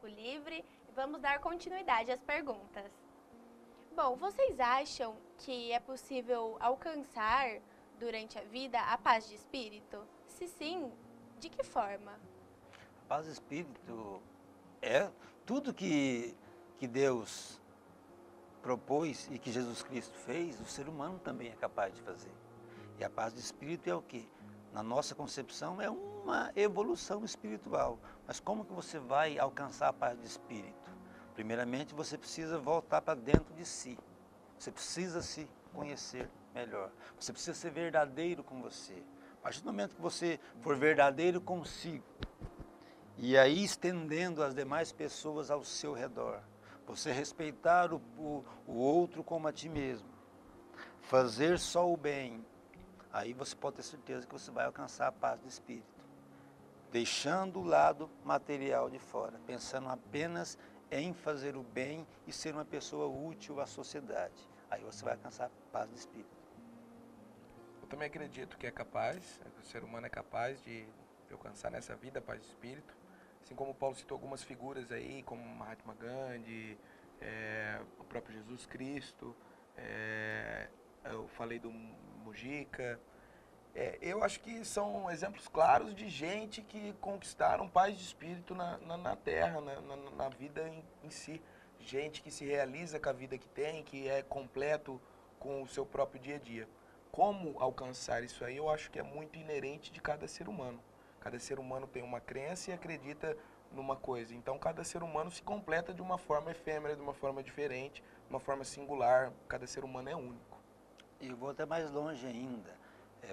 Papo Livre e vamos dar continuidade às perguntas. Bom, vocês acham que é possível alcançar durante a vida a paz de espírito? Se sim, de que forma? A paz de espírito é tudo que Deus propôs e que Jesus Cristo fez, o ser humano também é capaz de fazer. E a paz de espírito é o quê? Na nossa concepção é uma evolução espiritual. Mas como que você vai alcançar a paz de espírito? Primeiramente você precisa voltar para dentro de si. Você precisa se conhecer melhor. Você precisa ser verdadeiro com você. A partir do momento que você for verdadeiro consigo, e aí estendendo as demais pessoas ao seu redor, você respeitar o outro como a ti mesmo, fazer só o bem, aí você pode ter certeza que você vai alcançar a paz do espírito, deixando o lado material de fora, pensando apenas em fazer o bem e ser uma pessoa útil à sociedade. Aí você vai alcançar a paz do espírito. Eu também acredito que é capaz, que o ser humano é capaz de alcançar nessa vida a paz de espírito. Assim como o Paulo citou algumas figuras aí, como Mahatma Gandhi, o próprio Jesus Cristo, eu falei do Mujica. Eu acho que são exemplos claros de gente que conquistaram paz de espírito na Terra, na vida em si. Gente que se realiza com a vida que tem, que é completo com o seu próprio dia a dia. Como alcançar isso aí, eu acho que é muito inerente de cada ser humano. Cada ser humano tem uma crença e acredita numa coisa. Então, cada ser humano se completa de uma forma efêmera, de uma forma diferente, de uma forma singular. Cada ser humano é único. E eu vou até mais longe ainda.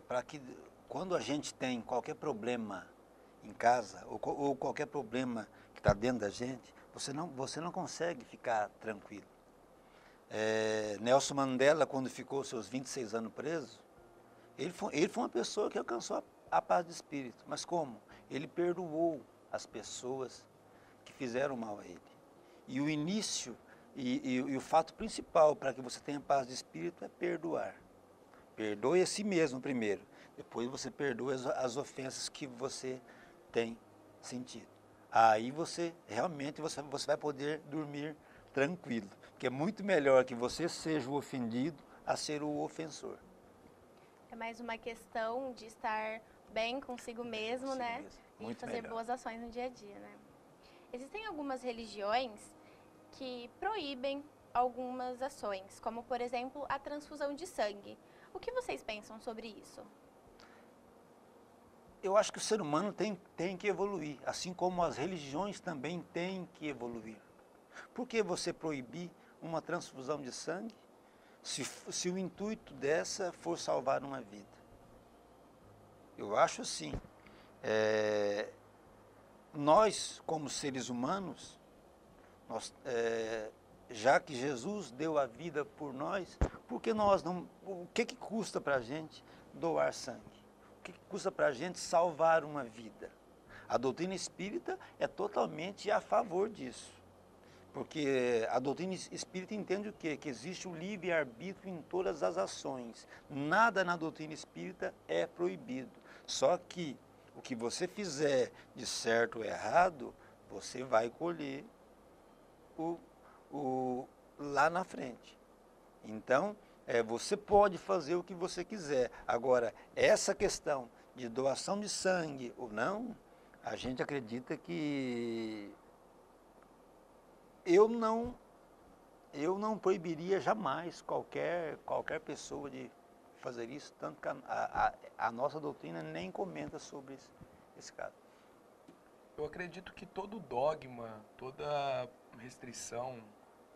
Para que quando a gente tem qualquer problema em casa, ou qualquer problema que está dentro da gente, você não consegue ficar tranquilo. Nelson Mandela, quando ficou seus 26 anos preso, ele foi uma pessoa que alcançou a paz de espírito. Mas como? Ele perdoou as pessoas que fizeram mal a ele. E o início e o fato principal para que você tenha paz de espírito é perdoar. Perdoe a si mesmo primeiro, depois você perdoa as ofensas que você tem sentido. Aí você realmente você vai poder dormir tranquilo, porque é muito melhor que você seja o ofendido a ser o ofensor. É mais uma questão de estar bem consigo mesmo, Consigo né? mesmo. E Muito fazer melhor. boas ações no dia a dia, né? Existem algumas religiões que proíbem algumas ações, como por exemplo a transfusão de sangue. O que vocês pensam sobre isso? Eu acho que o ser humano tem que evoluir, assim como as religiões também têm que evoluir. Por que você proibir uma transfusão de sangue se o intuito dessa for salvar uma vida? Eu acho assim, nós como seres humanos, já que Jesus deu a vida por nós, por que nós não, o que custa para a gente doar sangue? O que custa para a gente salvar uma vida? A doutrina espírita é totalmente a favor disso. Porque a doutrina espírita entende o quê? Que existe o livre-arbítrio em todas as ações. Nada na doutrina espírita é proibido. Só que o que você fizer de certo ou errado, você vai colher lá na frente. Então, você pode fazer o que você quiser. Agora, essa questão de doação de sangue ou não, a gente acredita que eu não proibiria jamais qualquer pessoa de fazer isso, tanto que a nossa doutrina nem comenta sobre esse caso. Eu acredito que todo dogma, toda restrição,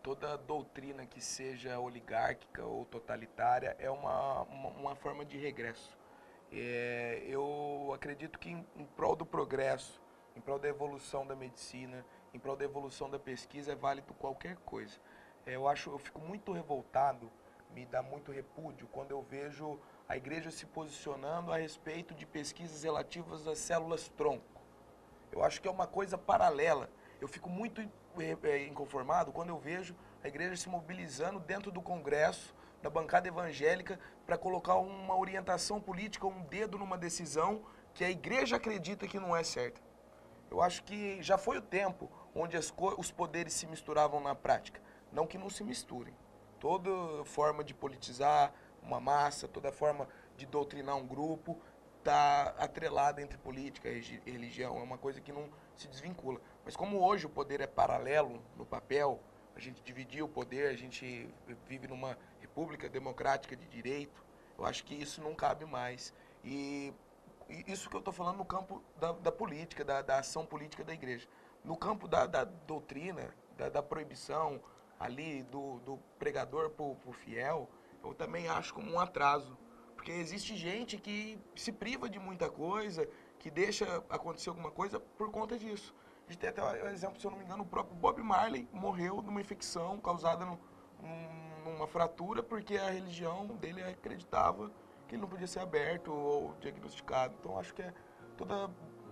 toda doutrina que seja oligárquica ou totalitária é uma forma de regresso. Eu acredito que em prol do progresso, em prol da evolução da medicina, em prol da evolução da pesquisa é válido qualquer coisa. Eu fico muito revoltado, me dá muito repúdio quando eu vejo a igreja se posicionando a respeito de pesquisas relativas às células-tronco. Eu acho que é uma coisa paralela. Eu fico muito inconformado quando eu vejo a igreja se mobilizando dentro do Congresso, da bancada evangélica, para colocar uma orientação política, um dedo numa decisão que a igreja acredita que não é certa. Eu acho que já foi o tempo onde os poderes se misturavam na prática. Não que não se misturem. Toda forma de politizar uma massa, toda forma de doutrinar um grupo, está atrelada entre política e religião. É uma coisa que não se desvincula. Mas como hoje o poder é paralelo no papel, a gente dividiu o poder, a gente vive numa república democrática de direito, eu acho que isso não cabe mais. E isso que eu estou falando no campo da política, da ação política da igreja. No campo da doutrina, da proibição ali do pregador para o fiel, eu também acho como um atraso. Porque existe gente que se priva de muita coisa, que deixa acontecer alguma coisa por conta disso. A gente tem até um exemplo, se eu não me engano, o próprio Bob Marley morreu de uma infecção causada numa fratura porque a religião dele acreditava que ele não podia ser aberto ou diagnosticado. Então acho que é toda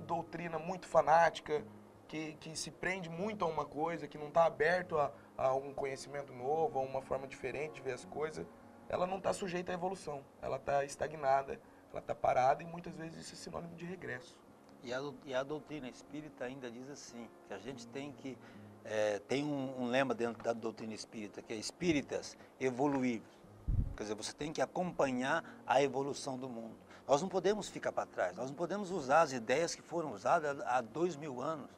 doutrina muito fanática, que se prende muito a uma coisa, que não está aberto a um conhecimento novo, a uma forma diferente de ver as coisas, ela não está sujeita à evolução. Ela está estagnada, ela está parada e muitas vezes isso é sinônimo de regresso. E a doutrina espírita ainda diz assim, que a gente tem que... tem um lema dentro da doutrina espírita, que é espíritas evoluir. Quer dizer, você tem que acompanhar a evolução do mundo. Nós não podemos ficar para trás, nós não podemos usar as ideias que foram usadas há 2000 anos.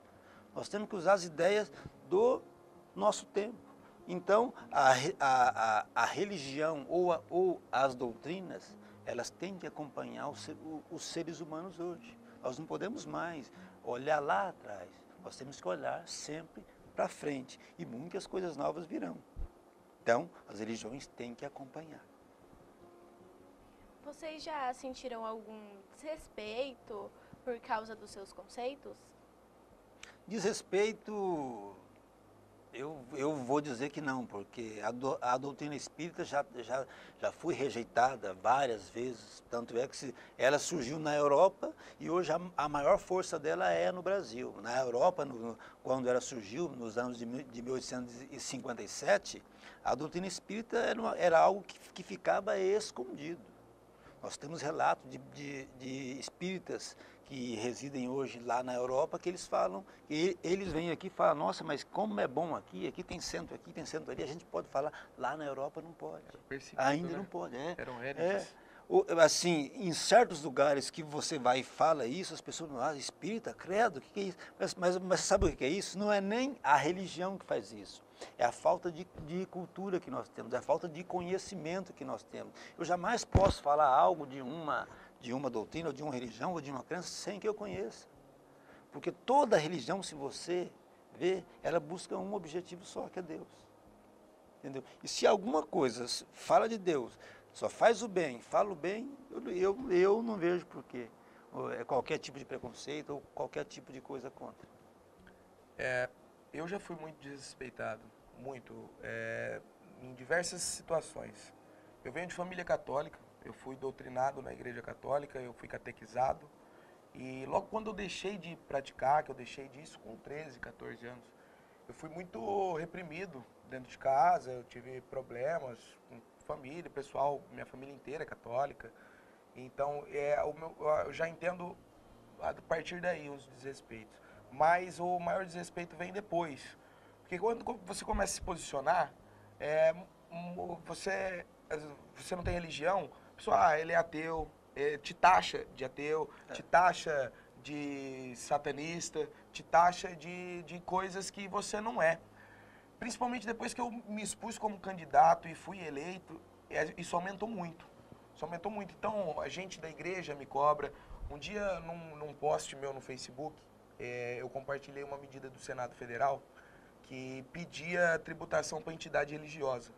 Nós temos que usar as ideias do nosso tempo. Então, a religião ou as doutrinas, elas têm que acompanhar os seres humanos hoje. Nós não podemos mais olhar lá atrás, nós temos que olhar sempre para frente e muitas coisas novas virão. Então, as religiões têm que acompanhar. Vocês já sentiram algum desrespeito por causa dos seus conceitos? Desrespeito, eu vou dizer que não, porque a doutrina espírita já foi rejeitada várias vezes, tanto é que ela surgiu na Europa e hoje a maior força dela é no Brasil. Na Europa, quando ela surgiu, nos anos de 1857, a doutrina espírita era algo que ficava escondido. Nós temos relatos de espíritas que residem hoje lá na Europa, que eles falam, que eles vêm aqui e falam, nossa, mas como é bom aqui tem centro aqui, tem centro ali, a gente pode falar, lá na Europa não pode. Ainda né? Não pode, Eram héreges. Assim, em certos lugares que você vai e fala isso, as pessoas não ah, espírita, credo, o que é isso? Mas sabe o que é isso? Não é nem a religião que faz isso. É a falta de cultura que nós temos, é a falta de conhecimento que nós temos. Eu jamais posso falar algo de uma doutrina, ou de uma religião, ou de uma crença, sem que eu conheça. Porque toda religião, se você ver, ela busca um objetivo só, que é Deus. Entendeu? E se alguma coisa fala de Deus, só faz o bem, fala o bem, eu não vejo por quê. Qualquer tipo de preconceito ou qualquer tipo de coisa contra. Eu já fui muito desrespeitado, muito, em diversas situações. Eu venho de família católica, eu fui doutrinado na igreja católica, eu fui catequizado. E logo quando eu deixei de praticar, que eu deixei disso com 13, 14 anos, eu fui muito reprimido dentro de casa, eu tive problemas com família, pessoal, minha família inteira é católica. Então, eu já entendo a partir daí os desrespeitos. Mas o maior desrespeito vem depois. Porque quando você começa a se posicionar, você não tem religião, a pessoa, ele é ateu, te taxa de ateu, te taxa de satanista, te taxa de coisas que você não é. Principalmente depois que eu me expus como candidato e fui eleito, isso aumentou muito. Isso aumentou muito. Então, a gente da igreja me cobra. Um dia, num post meu no Facebook, eu compartilhei uma medida do Senado Federal que pedia tributação para entidade religiosa.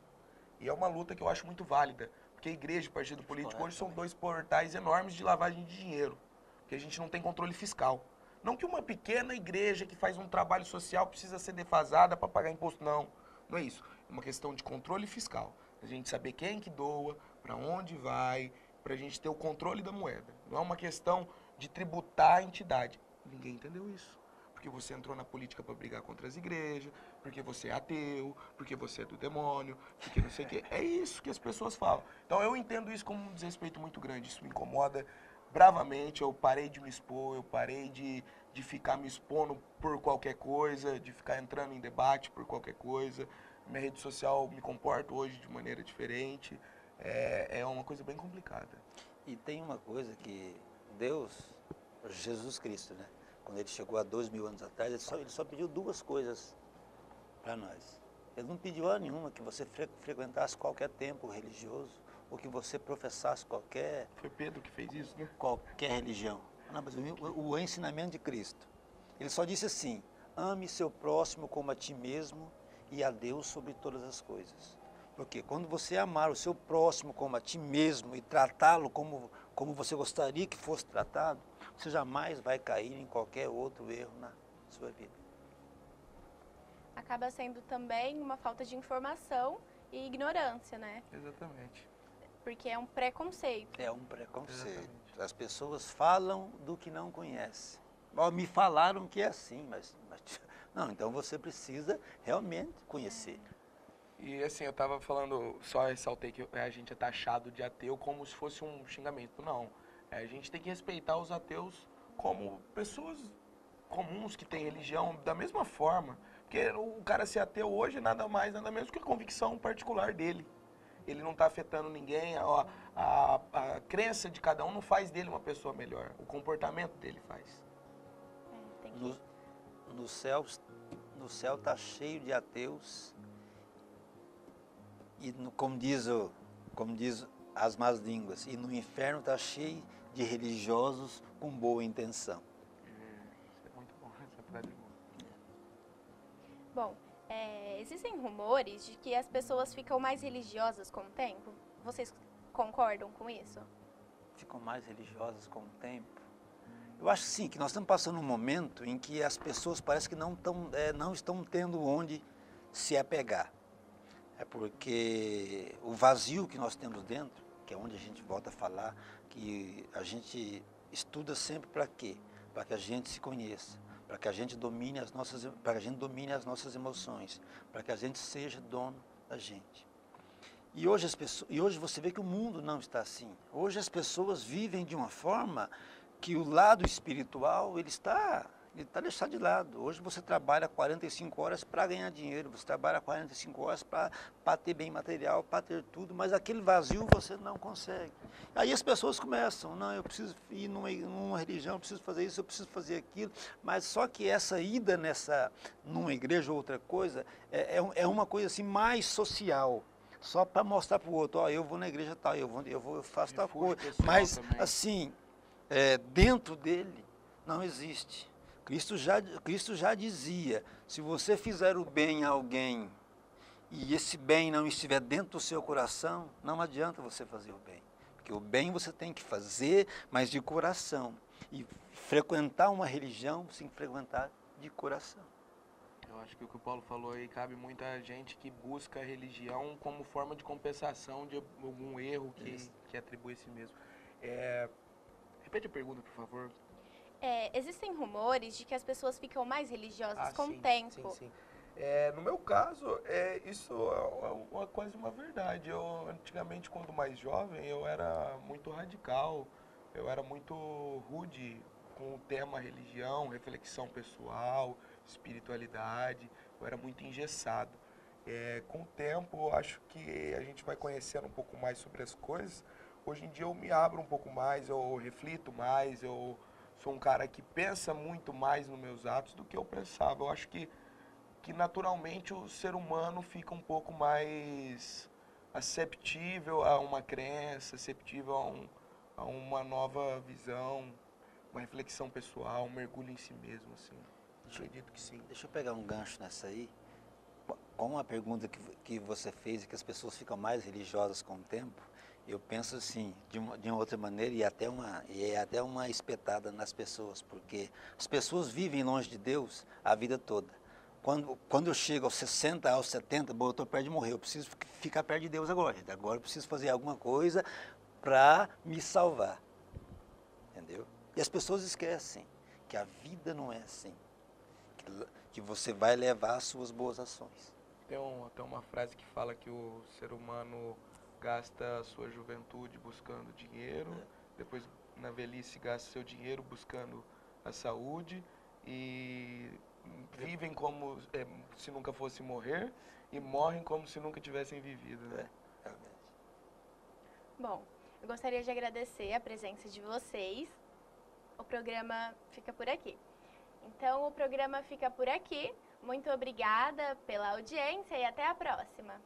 E é uma luta que eu acho muito válida, porque a igreja e o partido político hoje são dois portais enormes de lavagem de dinheiro, porque a gente não tem controle fiscal. Não que uma pequena igreja que faz um trabalho social precisa ser defasada para pagar imposto, não. Não é isso. É uma questão de controle fiscal. A gente saber quem que doa, para onde vai, para a gente ter o controle da moeda. Não é uma questão de tributar a entidade. Ninguém entendeu isso. Porque você entrou na política para brigar contra as igrejas, porque você é ateu, porque você é do demônio, porque não sei o quê. É isso que as pessoas falam. Então eu entendo isso como um desrespeito muito grande. Isso me incomoda bravamente. Eu parei de me expor, eu parei de de ficar me expondo por qualquer coisa, de ficar entrando em debate por qualquer coisa. Minha rede social me comporto hoje de maneira diferente. É uma coisa bem complicada. E tem uma coisa que Deus, Jesus Cristo, né? Quando ele chegou há 2000 anos atrás, ele só pediu duas coisas para nós. Ele não pediu a nenhuma que você frequentasse qualquer templo religioso ou que você professasse Foi Pedro que fez isso, né? qualquer religião. Não, mas o ensinamento de Cristo. Ele só disse assim: ame seu próximo como a ti mesmo e a Deus sobre todas as coisas. Porque quando você amar o seu próximo como a ti mesmo e tratá-lo como você gostaria que fosse tratado, você jamais vai cair em qualquer outro erro na sua vida. Acaba sendo também uma falta de informação e ignorância, né? Exatamente. Porque é um preconceito. É um preconceito. Exatamente. As pessoas falam do que não conhecem. Ó, me falaram que é assim, mas não, então você precisa realmente conhecer. E assim, eu tava falando, só ressaltei que a gente é taxado de ateu como se fosse um xingamento. Não, a gente tem que respeitar os ateus como pessoas comuns que têm religião da mesma forma. Porque o cara ser ateu hoje é nada mais, nada menos que a convicção particular dele. Ele não está afetando ninguém, a crença de cada um não faz dele uma pessoa melhor. O comportamento dele faz. Tem que... No céu está cheio de ateus e como diz as más línguas, e no inferno está cheio de religiosos com boa intenção. Isso é muito bom, essa frase é boa. Bom, existem rumores de que as pessoas ficam mais religiosas com o tempo. Vocês concordam com isso? Ficam mais religiosas com o tempo. Eu acho sim, que nós estamos passando um momento em que as pessoas parece que não estão tendo onde se apegar. É porque o vazio que nós temos dentro, que é onde a gente volta a falar, que a gente estuda sempre para quê? Para que a gente se conheça, para que a gente domine as nossas emoções, para que a gente seja dono da gente. E hoje você vê que o mundo não está assim. Hoje as pessoas vivem de uma forma que o lado espiritual ele está deixado de lado. Hoje você trabalha 45 horas para ganhar dinheiro, você trabalha 45 horas para ter bem material, para ter tudo, mas aquele vazio você não consegue. Aí as pessoas começam, não, eu preciso ir numa religião, eu preciso fazer isso, eu preciso fazer aquilo, mas só que essa ida numa igreja ou outra coisa, é uma coisa assim mais social. Só para mostrar para o outro, ó, eu vou na igreja tal, eu faço tal coisa. Mas, também. assim, dentro dele não existe. Cristo já dizia, se você fizer o bem a alguém e esse bem não estiver dentro do seu coração, não adianta você fazer o bem. Porque o bem você tem que fazer, mas de coração. E frequentar uma religião, você tem que frequentar de coração. Eu acho que o que o Paulo falou aí cabe muita gente que busca a religião como forma de compensação de algum erro que atribui a si mesmo. Repete a pergunta, por favor. Existem rumores de que as pessoas ficam mais religiosas com sim, o tempo. Sim. No meu caso, isso é quase uma verdade. Eu, antigamente, quando mais jovem, eu era muito radical, eu era muito rude com o tema religião, reflexão pessoal, espiritualidade, eu era muito engessado. Com o tempo, eu acho que a gente vai conhecendo um pouco mais sobre as coisas. Hoje em dia eu me abro um pouco mais, eu reflito mais, eu sou um cara que pensa muito mais nos meus atos do que eu pensava. Eu acho que naturalmente o ser humano fica um pouco mais aceptível a uma crença, aceptível a uma nova visão, uma reflexão pessoal, um mergulho em si mesmo, assim. Acredito que sim. Deixa eu pegar um gancho nessa aí. Com a pergunta que você fez e que as pessoas ficam mais religiosas com o tempo, eu penso assim, de uma outra maneira, e é até uma espetada nas pessoas, porque as pessoas vivem longe de Deus a vida toda. Quando eu chego aos 60, aos 70, bom, eu estou perto de morrer, eu preciso ficar perto de Deus agora. Agora eu preciso fazer alguma coisa para me salvar. Entendeu? E as pessoas esquecem que a vida não é assim. Que você vai levar as suas boas ações. Tem uma frase que fala que o ser humano gasta a sua juventude buscando dinheiro, depois na velhice gasta seu dinheiro buscando a saúde e vivem como se nunca fosse morrer e morrem como se nunca tivessem vivido, né? Realmente. Bom, eu gostaria de agradecer a presença de vocês. O programa fica por aqui. Então, o programa fica por aqui. Muito obrigada pela audiência e até a próxima.